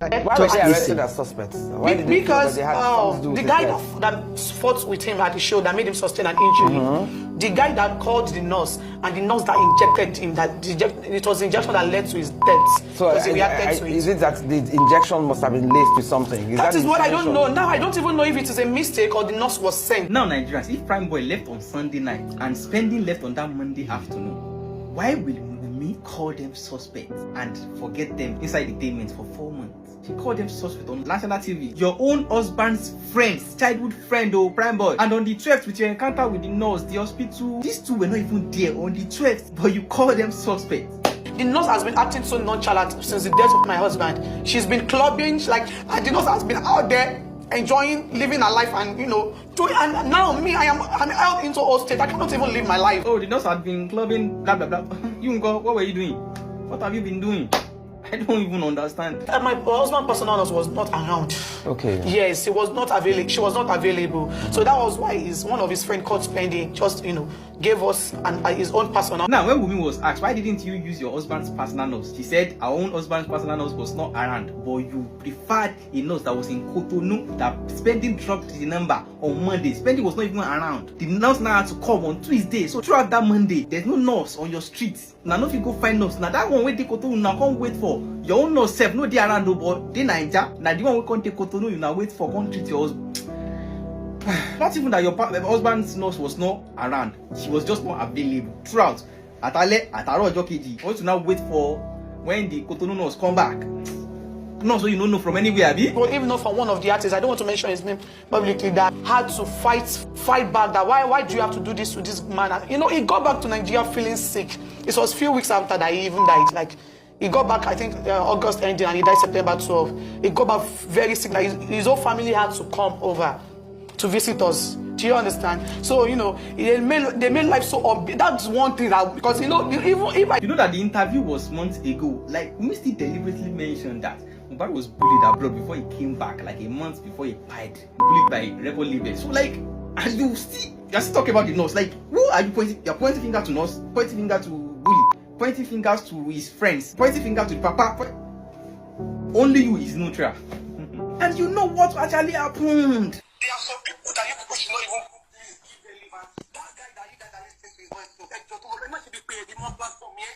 Why were they arrested as suspects? Why did they Because they had something to do with the his guy death? that fought with him at the show that made him sustain an injury, the guy that called the nurse and the nurse that injected him, it was the injection that led to his death. So because he reacted to it. is it that the injection must have been laced with something? That is what I don't know. Now I don't even know if it is a mistake or the nurse was sent. Now Nigerians, if Prime Boy left on Sunday night and Spending left on that Monday afternoon, why will Wunmi call them suspects and forget them inside the detainment for 4 months? She called them suspects on national TV. Your own husband's friends, childhood friend, oh Prime Boy. And on the 12th, with your encounter with the nurse, the hospital, these two were not even there on the 12th, but you call them suspects. The nurse has been acting so nonchalant since the death of my husband. She's been clubbing, and the nurse has been out there enjoying living her life, and and now me, I'm out into all state. I cannot even live my life. Oh, the nurse had been clubbing, blah blah blah. You go, what were you doing? What have you been doing? I don't even understand. My husband's personal nurse was not around. Okay. Yes, he was not available. She was not available. So that was why one of his friends called Spending just gave us his own personal. Now, when Wunmi was asked, why didn't you use your husband's personal nurse? She said our own husband's personal nurse was not around, but you preferred a nurse that was in Cotonou. That Spending dropped the number on Monday. Spending was not even around. The nurse now had to come on Tuesday. So throughout that Monday, there's no nurse on your streets. Now, if you go find nurse, now that one wait take Cotonou, now come wait for your own nurse self. No, they around, but they Naija. Now the one we can't take Cotonou, you now wait for come treat your husband. Not even that your husband's nurse was not around, she was just not available throughout. Atale, Ataro, Jokeji. Want to now wait for when the Cotonou nurse come back. Not so you don't know from anywhere, Abi. Well, even not from one of the artists, I don't want to mention his name publicly, that had to fight back. That why do you have to do this to this man? And, he got back to Nigeria feeling sick. It was a few weeks after that he even died. Like, he got back, I think, August ending, and he died September 12. He got back very sick. Like, his whole family had to come over to visit us. Do you understand? So, they made life so obvious. That's one thing that, because, even if You know that the interview was months ago. Like, we still deliberately mentioned that Mohbad was bullied abroad before he came back, like a month before he died, bullied by record labels. So, like, and you're still talking about the nurse. Like, who are you pointing? You're pointing finger to nurse, pointing finger to bully, pointing fingers to his friends, pointing finger to the papa. Only you is neutral. And you know what actually happened. there are some people that you people should not even that guy that listens to his voice, ẹjọ́ tó mọ̀ ẹ má ṣe bí pé ẹ̀dí mọ́ platform yẹn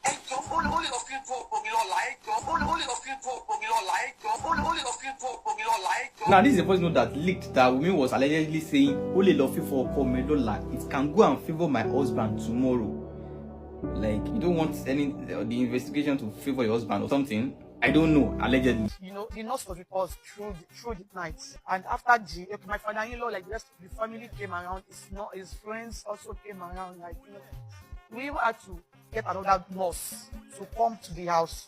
ẹjọ́ ó lè lọ fi tó ọ̀pọ̀ mi lọ́la ẹjọ́ ó lè lọ fi tó ọ̀pọ̀ mi lọ́la ẹjọ́ ó lè lọ fi tó ọ̀pọ̀ mi lọ́la ẹjọ́. Now this is a voice note that leaked that Wunmi was allegedly saying ó lè lọ fi for ọkọ mi lọ́la, it can go and favour my husband tomorrow. Like, you don't want the investigation to favour your husband or something. I don't know, allegedly. The nurse was with us through the night. And after my father-in-law, like the rest of the family came around, his friends also came around. Like, we even had to get another nurse to come to the house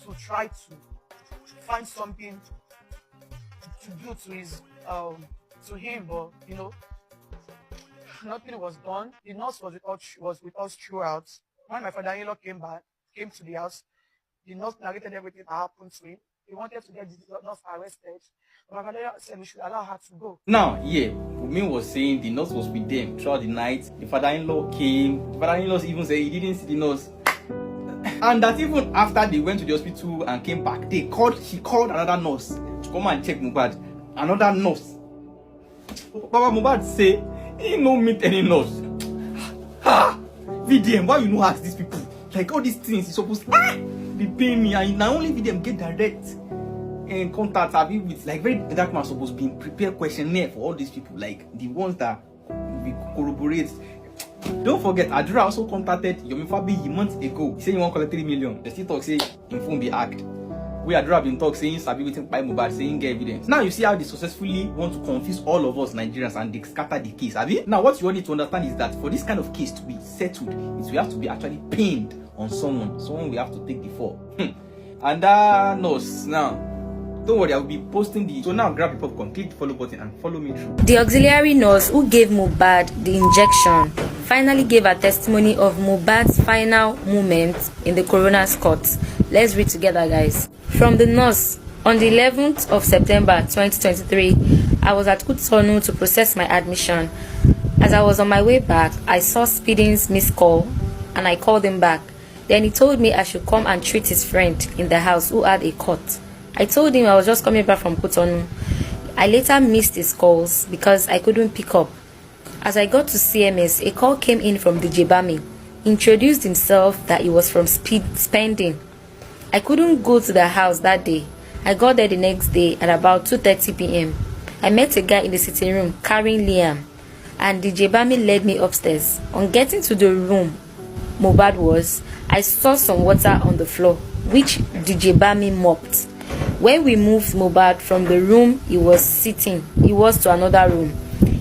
to try to find something to do to his to him, but nothing was done. The nurse was with us throughout. When my father-in-law came to the house, the nurse narrated everything that happened to him. He wanted to get the nurse arrested. But my father said we should allow her to go. Now, Wunmi was saying the nurse was with them throughout the night. The father-in-law came. The father-in-law even said he didn't see the nurse. And that even after they went to the hospital and came back, she called another nurse to come and check Mohbad. Another nurse. Baba Mohbad say he no meet any nurse. VDM, why you no ask these people? Like all these things is supposed to be paying me, and now only VDM get direct and contact with like very dark man supposed to be prepare questionnaire for all these people, like the ones that we corroborate. Don't forget, Adura also contacted Yomi Fabi months ago. He said he want to collect 3 million. They still talk say him phone be hacked. We Adura been talk saying Sabi waiting by Mohbad saying get evidence. Now you see how they successfully want to confuse all of us Nigerians and they scatter the case. Abi? Now what you all need to understand is that for this kind of case to be settled, we have to be actually pinned on someone we have to take the fall. And that nurse now, don't worry, I will be posting the. So now grab the popcorn, click the follow button and follow me through. The auxiliary nurse who gave Mohbad the injection finally gave a testimony of Mohbad's final moments in the coroner's court. Let's read together, guys. From the nurse, on the 11th of September 2023, I was at Cotonou to process my admission. As I was on my way back, I saw Speeding's missed call and I called him back. Then he told me I should come and treat his friend in the house who had a cut. I told him I was just coming back from Cotonou. I later missed his calls because I couldn't pick up. As I got to CMS, a call came in from DJ Bami. He introduced himself that he was from Spending. I couldn't go to the house that day. I got there the next day at about 2:30 p.m. I met a guy in the sitting room carrying Liam, and DJ Bami led me upstairs. On getting to the room Mohbad was, I saw some water on the floor, which DJ Bami mopped. When we moved Mohbad from the room he was sitting, he was to another room.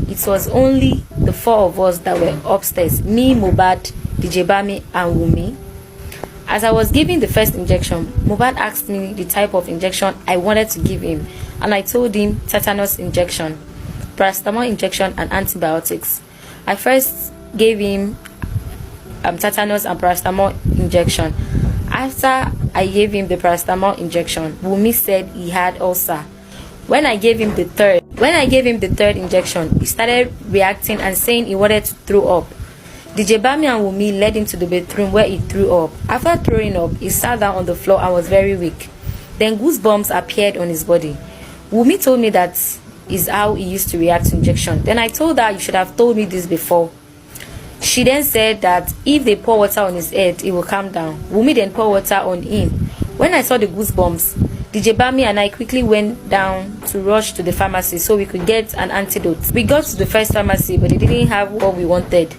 It was only the four of us that were upstairs, me, Mohbad, DJ Bami and Wunmi. As I was giving the first injection, Mohbad asked me the type of injection I wanted to give him, and I told him tetanus injection, paracetamol injection and antibiotics. I first gave him tetanus and paracetamol injection. After I gave him the paracetamol injection, Wunmi said he had ulcer. When I gave him the third injection, he started reacting and saying he wanted to throw up. DJ Bami and Wunmi led him to the bedroom where he threw up. After throwing up, he sat down on the floor and was very weak. Then goosebumps appeared on his body. Wunmi told me that is how he used to react to injection. Then I told her, you should have told me this before. She then said that if they pour water on his head, it will calm down. Wunmi then poured water on him. When I saw the goosebumps, DJ Bami and I quickly went down to rush to the pharmacy so we could get an antidote. We got to the first pharmacy, but they didn't have what we wanted.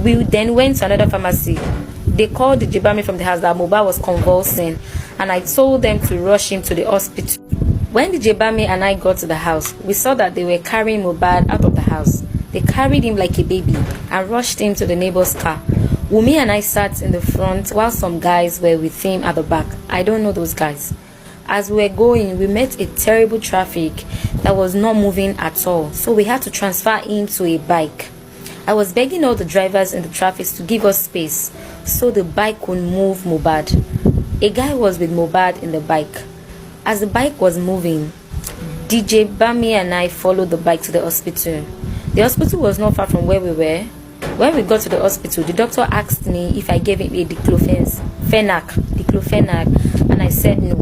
We then went to another pharmacy. They called DJ Bami from the house that Mohbad was convulsing, and I told them to rush him to the hospital. When DJ Bami and I got to the house, we saw that they were carrying Mohbad out of the house. They carried him like a baby and rushed him to the neighbor's car. Wunmi and I sat in the front while some guys were with him at the back. I don't know those guys. As we were going, we met a terrible traffic that was not moving at all, so we had to transfer him to a bike. I was begging all the drivers in the traffic to give us space so the bike could move Mohbad. A guy was with Mohbad in the bike. As the bike was moving, DJ Bami and I followed the bike to the hospital. The hospital was not far from where we were. When we got to the hospital, the doctor asked me if I gave him a diclofenac, and I said no.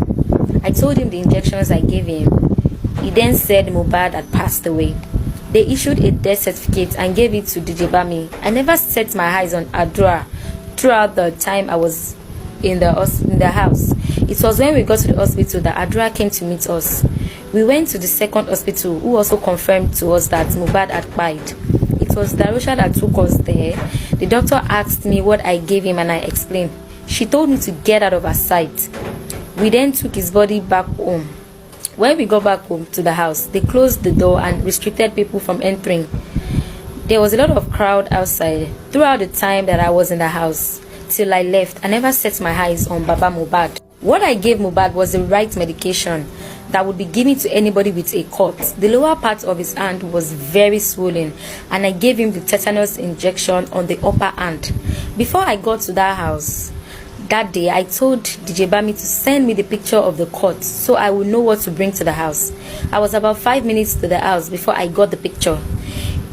I told him the injections I gave him. He then said Mohbad had passed away. They issued a death certificate and gave it to DJ Bami. I never set my eyes on Adura throughout the time I was in the house. It was when we got to the hospital that Adura came to meet us. We went to the second hospital, who also confirmed to us that Mohbad had died. It was Darusha that took us there. The doctor asked me what I gave him and I explained. She told me to get out of her sight. We then took his body back home. When we got back home to the house, they closed the door and restricted people from entering. There was a lot of crowd outside. Throughout the time that I was in the house, till I left, I never set my eyes on Baba Mohbad. What I gave Mohbad was the right medication that would be given to anybody with a cut. The lower part of his hand was very swollen, and I gave him the tetanus injection on the upper hand. Before I got to that house that day, I told DJ Bami to send me the picture of the cut so I would know what to bring to the house. I was about 5 minutes to the house before I got the picture.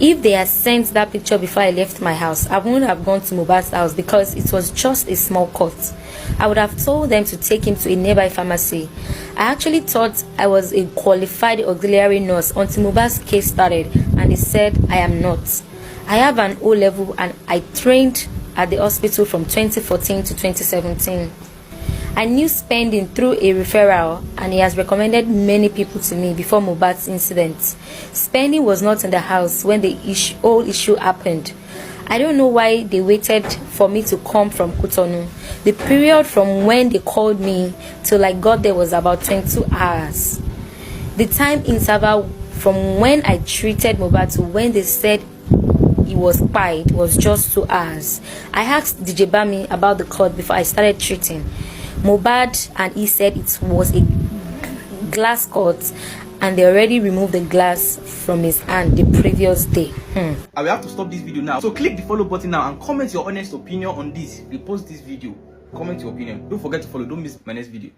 If they had sent that picture before I left my house, I wouldn't have gone to Mohbad's house because it was just a small cut. I would have told them to take him to a nearby pharmacy. I actually thought I was a qualified auxiliary nurse until Mohbad's case started, and they said I am not. I have an O-level and I trained at the hospital from 2014 to 2017. I knew Spending through a referral, and he has recommended many people to me before Mohbad's incident. Spending was not in the house when the whole issue happened. I don't know why they waited for me to come from Cotonou. The period from when they called me till I got there was about 22 hours. The time interval from when I treated Mohbad to when they said he was pied was just 2 hours. I asked DJ Bami about the cut before I started treating Mohbad, and he said it was a glass cut and they already removed the glass from his hand the previous day. I will have to stop this video now. So click the follow button now and comment your honest opinion on this. Repost this video. Comment your opinion. Don't forget to follow. Don't miss my next video.